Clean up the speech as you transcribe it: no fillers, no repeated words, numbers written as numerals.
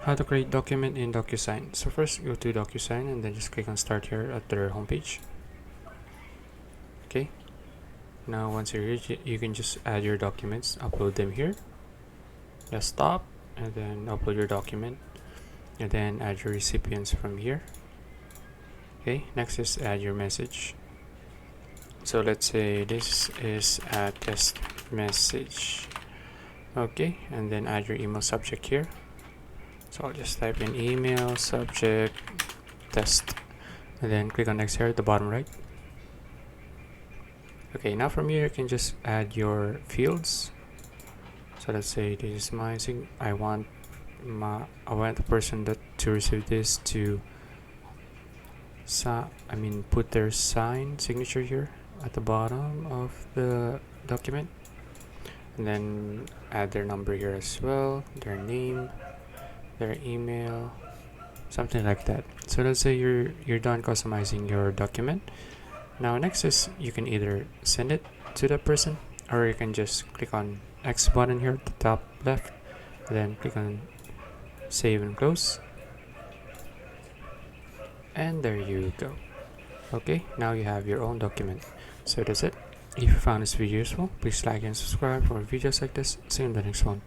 How to create document in DocuSign. So first go to DocuSign and then just click on start here at their homepage. Okay, now once you're here, you can just add your documents, upload them here, desktop, and then upload your document, and then add your recipients from here. Okay, next is add your message. So let's say this is a test message. Okay, and then add your email subject here. So I'll just type in email subject test, and then click on next here at the bottom right. Okay, now from here you can just add your fields. So let's say this is my I want the person to receive this to put their signature here at the bottom of the document, and then add their number here as well, their name, their email, something like that. So let's say you're done customizing your document. Now next is you can either send it to the person, or you can just click on X button here at the top left, and then click on save and close, and there you go. Okay, now you have your own document. So that's it. If you found this video useful, please like and subscribe for videos like this. See you in the next one.